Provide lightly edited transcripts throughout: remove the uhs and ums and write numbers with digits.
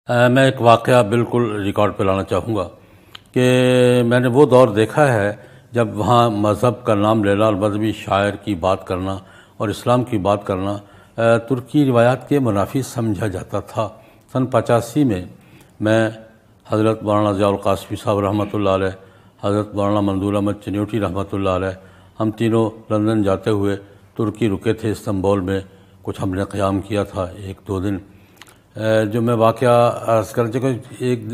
میں ایک واقعہ بالکل ریکارڈ پہ لانا چاہوں گا کہ میں نے وہ دور دیکھا ہے جب وہاں مذہب کا نام لینا اور مذہبی شاعر کی بات کرنا اور اسلام کی بات کرنا ترکی روایات کے منافی سمجھا جاتا تھا۔ سن 85 میں حضرت مولانا ضیاء القاسمی صاحب رحمۃ اللہ علیہ، حضرت مولانا منظور احمد چنیوٹی رحمۃ اللہ علیہ، ہم تینوں لندن جاتے ہوئے ترکی رکے تھے، استنبول میں کچھ ہم نے قیام کیا تھا 1-2 دن۔ جو میں واقعہ عرض کر چکا،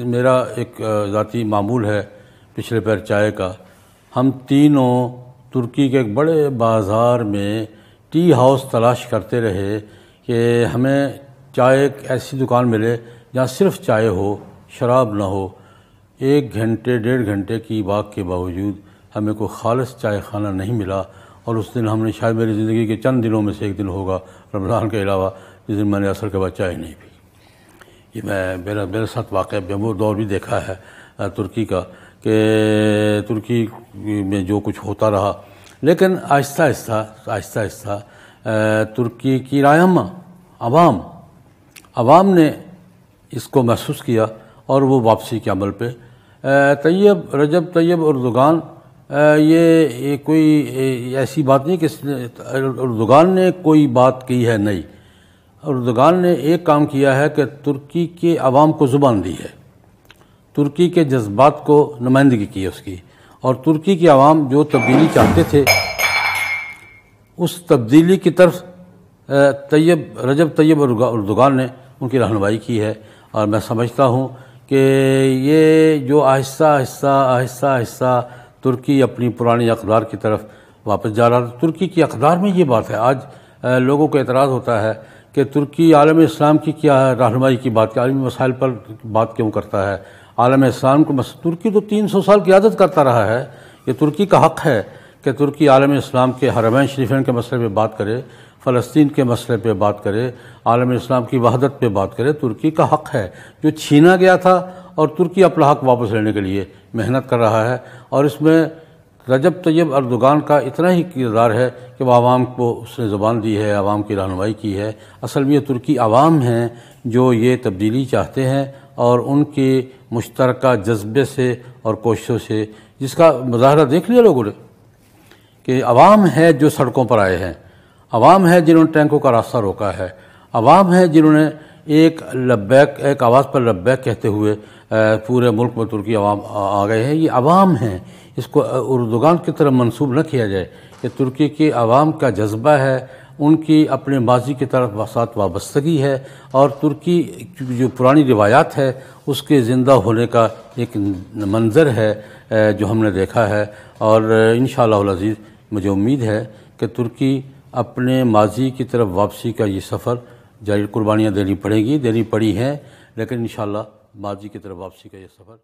میرا ایک ذاتی معمول ہے پچھلے پیر چائے کا۔ ہم تینوں ترکی کے ایک بڑے بازار میں ٹی ہاؤس تلاش کرتے رہے کہ ہمیں چائے ایسی دکان ملے جہاں صرف چائے ہو، شراب نہ ہو۔ 1 گھنٹے 1.5 گھنٹے کی واک کے باوجود ہمیں کوئی خالص چائے خانہ نہیں ملا، اور اس دن ہم نے شاید میری زندگی کے چند دنوں میں سے ایک دن ہوگا رمضان کے علاوہ جس دن میں نے عصر کے بعد چائے نہیں پی۔ یہ میرے ساتھ واقعہ وہ دور بھی دیکھا ہے ترکی کا کہ ترکی میں جو کچھ ہوتا رہا، لیکن آہستہ آہستہ ترکی کی رائما عوام نے اس کو محسوس کیا اور وہ واپسی کے عمل پہ رجب طیب اردوغان، یہ کوئی ایسی بات نہیں کہ اردوغان نے کوئی بات کی ہے، نہیں، اردوغان نے ایک کام کیا ہے کہ ترکی کے عوام کو زبان دی ہے، ترکی کے جذبات کو نمائندگی کی ہے اس کی، اور ترکی کے عوام جو تبدیلی چاہتے تھے اس تبدیلی کی طرف رجب طیب اردوغان نے ان کی رہنمائی کی ہے۔ اور میں سمجھتا ہوں کہ یہ جو آہستہ آہستہ ترکی اپنی پرانی اقدار کی طرف واپس جا رہا تھا۔ ترکی کی اقدار میں یہ بات ہے، آج لوگوں کو اعتراض ہوتا ہے کہ ترکی عالم اسلام کی کیا رہنمائی کی بات، عالمی مسائل پر بات کیوں کرتا ہے، عالم اسلام کو ترکی تو 300 سال قیادت کرتا رہا ہے، یہ ترکی کا حق ہے کہ ترکی عالم اسلام کے حرمین شریفین کے مسئلے پہ بات کرے، فلسطین کے مسئلے پہ بات کرے، عالم اسلام کی وحدت پہ بات کرے، ترکی کا حق ہے جو چھینا گیا تھا، اور ترکی اپنا حق واپس لینے کے لیے محنت کر رہا ہے۔ اور اس میں رجب طیب اردوغان کا اتنا ہی کردار ہے کہ وہ عوام کو اس نے زبان دی ہے، عوام کی رہنمائی کی ہے۔ اصل میں یہ ترکی عوام ہیں جو یہ تبدیلی چاہتے ہیں، اور ان کے مشترکہ جذبے سے اور کوششوں سے، جس کا مظاہرہ دیکھ لیا لوگوں نے کہ عوام ہے جو سڑکوں پر آئے ہیں، عوام ہے جنہوں نے ٹینکوں کا راستہ روکا ہے، عوام ہے جنہوں نے ایک آواز پر لبیک کہتے ہوئے پورے ملک میں ترکی عوام آ گئے ہیں۔ یہ عوام ہیں، اس کو اردوغان کی طرف منسوب نہ کیا جائے۔ یہ ترکی کے عوام کا جذبہ ہے، ان کی اپنے ماضی کی طرف ساتھ وابستگی ہے، اور ترکی جو پرانی روایات ہے اس کے زندہ ہونے کا ایک منظر ہے جو ہم نے دیکھا ہے۔ اور انشاءاللہ العزیز مجھے امید ہے کہ ترکی اپنے ماضی کی طرف واپسی کا یہ سفر جاری، قربانیاں دینی پڑی ہیں، لیکن انشاءاللہ ماضی کی طرف واپسی کا یہ سفر